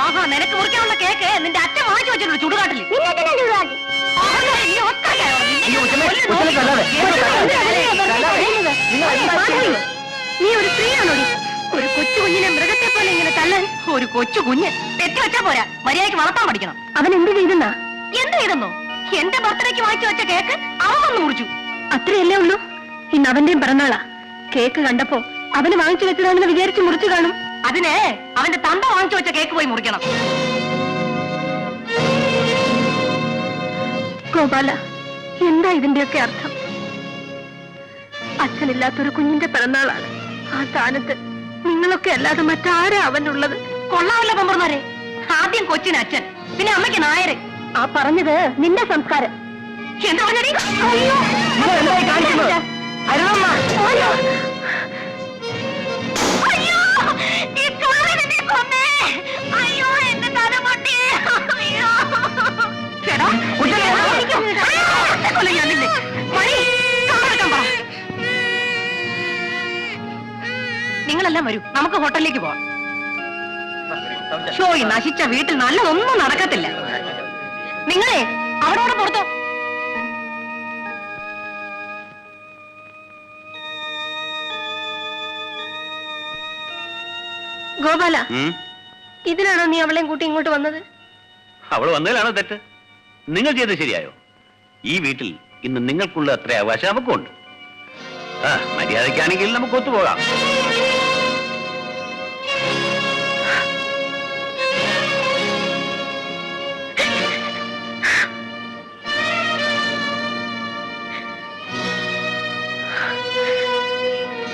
ആഹാ, നിനക്ക് മുറിക്കാനുള്ള കേക്ക് നിന്റെ അച്ഛൻ വാങ്ങിച്ചു വെച്ചിട്ടുണ്ട് ചുടുകാട്ടിൽ. നീ ഒരു സ്ത്രീയാണോടി? ഒരു കൊച്ചു കുഞ്ഞിനെ മൃഗത്തെ പോലെ ഇങ്ങനെ തള്ളാൻ? ഒരു കൊച്ചു കുഞ്ഞ് തെറ്റി വെച്ചാ പോരാ, മര്യാദയ്ക്ക് വളർത്താൻ പഠിക്കണം. അവൻ എന്ത് ചെയ്തെന്നാ? എന്ത് ചെയ്തെന്നോ? എന്റെ ബർത്ത്ഡേക്ക് വാങ്ങിച്ചു വെച്ച കേക്ക് അവൻ വന്ന് മുറിച്ചു. അത്രയല്ലേ ഉള്ളൂ? ഇന്ന് അവന്റെയും പിറന്നാളാ. കേക്ക് കണ്ടപ്പോ അവന് വാങ്ങിച്ചു വെച്ചതാണെന്ന് വിചാരിച്ച് മുറിച്ചു കാണും. അതിന് അവന്റെ തന്ത വാങ്ങിച്ചു വെച്ച കേക്ക് പോയി മുറിക്കണം. ഗോപാല, എന്താ ഇതിന്റെയൊക്കെ അർത്ഥം? അച്ഛനില്ലാത്തൊരു കുഞ്ഞിന്റെ പിറന്നാളാണ്. ആ സ്ഥാനത്ത് നിങ്ങളൊക്കെ അല്ലാതെ മറ്റാരാ അവനുള്ളത്? കൊള്ളാമല്ല പമ്പർമാരെ. ആദ്യം കൊച്ചിന് അച്ഛൻ, പിന്നെ അമ്മയ്ക്ക് നായര്. ആ പറഞ്ഞത് നിന്റെ സംസ്കാരം. എന്താ പറഞ്ഞടി? അയ്യോ, അയ്യോ, എന്റെ തല പൊട്ടി. നിങ്ങളെല്ലാം വരൂ, നമുക്ക് ഹോട്ടലിലേക്ക് പോവാം. ഷോ, ഈ നശിച്ച വീട്ടിൽ നല്ലതൊന്നും നടക്കത്തില്ല. നിങ്ങളെ അവിടെ പുറത്തോ. ഗോപാല, ഇതിനാണോ നീ അവളെയും കൂട്ടി ഇങ്ങോട്ട് വന്നത്? അവൾ വന്നതിലാണോ തെറ്റ്? നിങ്ങൾ ചെയ്തത് ശരിയായോ? ഈ വീട്ടിൽ ഇന്ന് നിങ്ങൾക്കുള്ള അത്ര അവകാശം നമുക്കുണ്ട്. മര്യാദയ്ക്കാണെങ്കിൽ നമുക്ക് ഒത്തുപോകാം.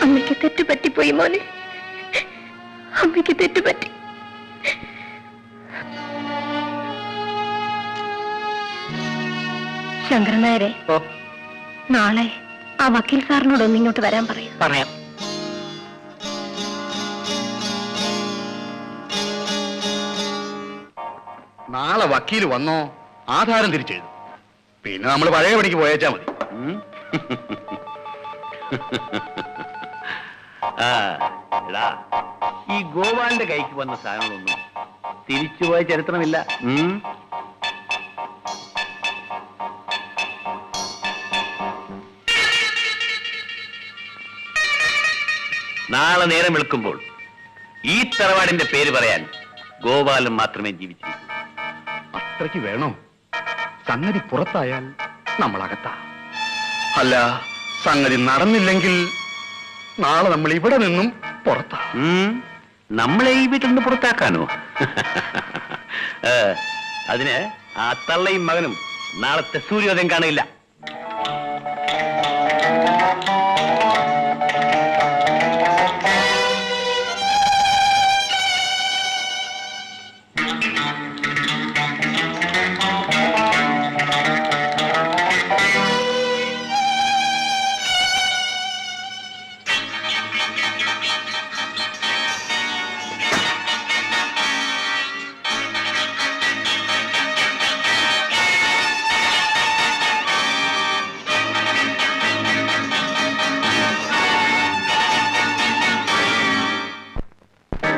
അമ്മയ്ക്ക് തെറ്റുപറ്റിപ്പോയി മോനെ, അമ്മയ്ക്ക് തെറ്റുപറ്റി. ശങ്കരൻ നായരെ, നാളെ ആ വക്കീൽ സാറിനോട് ഒന്ന് ഇങ്ങോട്ട് വരാൻ പറയൂ. പറയാം. നാളെ വക്കീൽ വന്നോ ആധാരം തിരിച്ചെഴുതും. പിന്നെ നമ്മൾ പഴയ പണിക്ക് പോയേച്ചാ മതി. ഈ ഗോപാലിന്റെ കൈക്ക് വന്ന സാധനങ്ങളൊന്നും തിരിച്ചുപോയ ചരിത്രമില്ല. നാളെ നേരം വെളുക്കുമ്പോൾ ഈ തറവാടിന്റെ പേര് പറയാൻ ഗോപാലൻ മാത്രമേ ജീവിച്ചിരിക്കൂ. അത്രയ്ക്ക് വേണോ? സംഗതി പുറത്തായാൽ നമ്മളകത്താ. അല്ല, സംഗതി നടന്നില്ലെങ്കിൽ നാളെ നമ്മൾ ഇവിടെ നിന്നും പുറത്താ. നമ്മളെ ഈ വീട്ടിൽ നിന്ന് പുറത്താക്കാനോ? അതിന് ആ തള്ളയും മകനും നാളത്തെ സൂര്യോദയം കാണില്ല.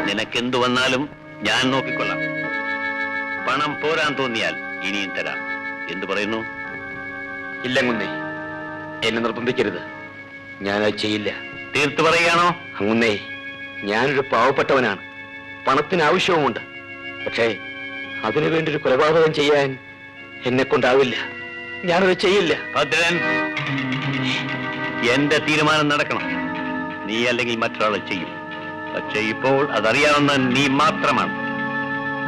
നിനക്കെന്തു വന്നാലും ഞാൻ നോക്കിക്കൊള്ളാം. പണം പോരാൻ തോന്നിയാൽ ഇനിയും തരാം. എന്തു പറയുന്നു? ഇല്ല കുന്നേ, എന്നെ നിർബന്ധിക്കരുത്. ഞാനത് ചെയ്യില്ല. തീർത്തു പറയുകയാണോ? അങ്ങുന്നേ, ഞാനൊരു പാവപ്പെട്ടവനാണ്, പണത്തിന് ആവശ്യവുമുണ്ട്. പക്ഷേ അതിനു വേണ്ടി ഒരു കൊലപാതകം ചെയ്യാൻ എന്നെ കൊണ്ടാവില്ല. ഞാനത് ചെയ്യില്ല. ഭദ്രൻ, എന്റെ തീരുമാനം നടക്കണം. നീ അല്ലെങ്കിൽ മറ്റൊരാളെ ചെയ്യും. പക്ഷെ ഇപ്പോൾ അതറിയാവുന്ന നീ മാത്രമാണ്.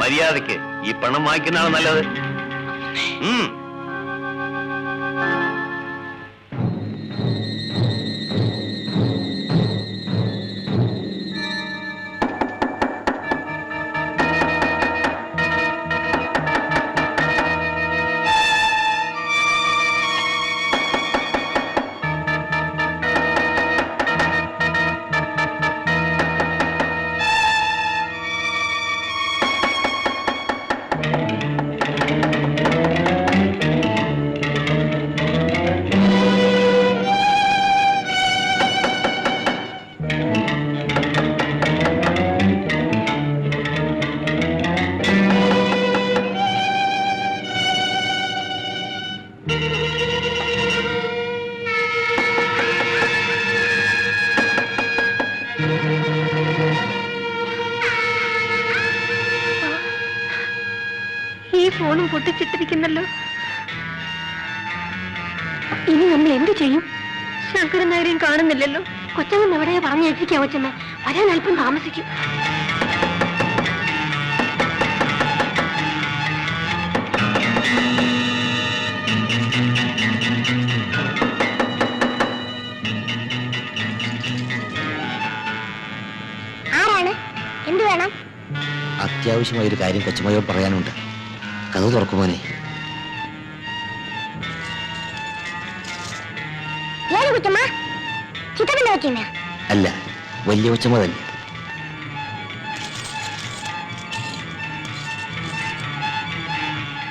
മര്യാദയ്ക്ക് ഈ പണം വാങ്ങിക്കുന്നതാണ് നല്ലത്. ഫോണും പൊട്ടിച്ചിട്ടിരിക്കുന്നല്ലോ. ഇനി നമ്മൾ എന്ത് ചെയ്യും? ശങ്കരൻ നായരെയും കാണുന്നില്ലല്ലോ. കൊച്ചമ്മ എവിടെയാ പറഞ്ഞേൽപ്പിക്കാം കൊച്ചമ്മ. വരാൻ അല്പം താമസിക്കും. ആരാണ്? എന്ത് വേണം? അത്യാവശ്യമായ ഒരു കാര്യം കൊച്ചമ്മയോട് പറയാനുണ്ട്. കഥ തുറക്കുമോനെ. ഏത് കൊച്ചമ്മ? ചിത്രത്തിന്റെ കൊച്ചമ്മ? അല്ല, വലിയ കൊച്ചമ്മ തന്നെ.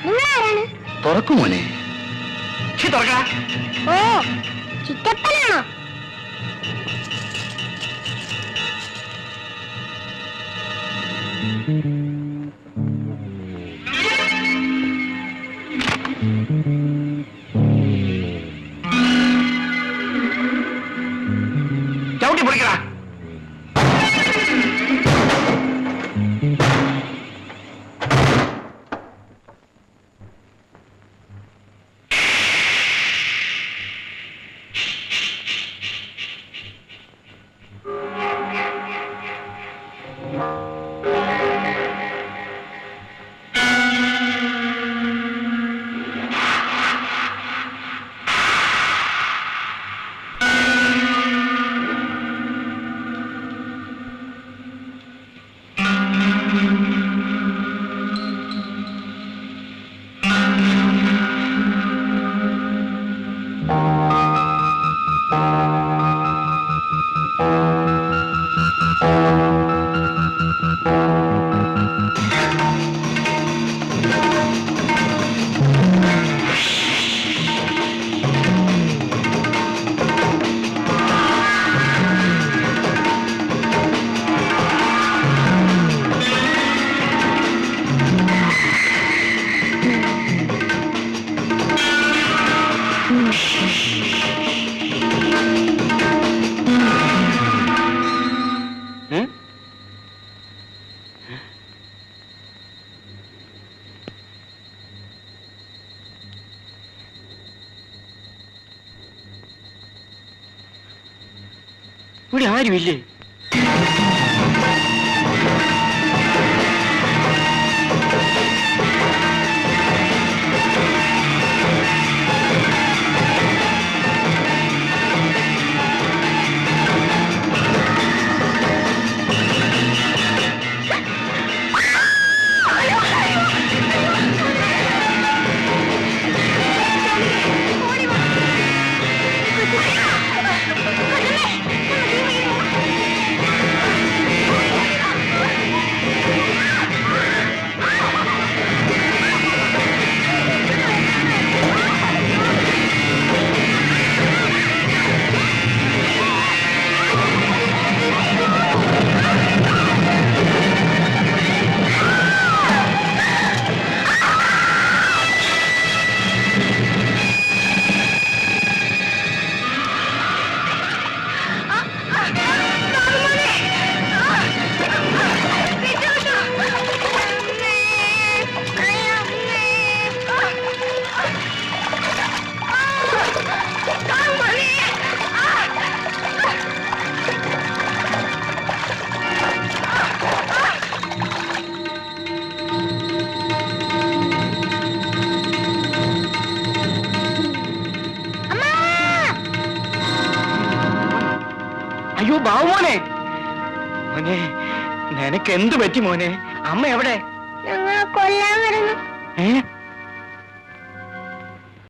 നിങ്ങളാരാണ്? തുറക്കുമോനെ. ഓ, ചിറ്റപ്പനാണോ? ചവിട്ടി പൊടിക്കടാ. ഇവിടെ ആരുമില്ലേ? അയ്യോ ബാബുമോനെ, മോനെ നിനക്ക് എന്ത് പറ്റി മോനെ? അമ്മ എവിടെ? ഞങ്ങളെ കൊല്ലാൻ വരുന്നു.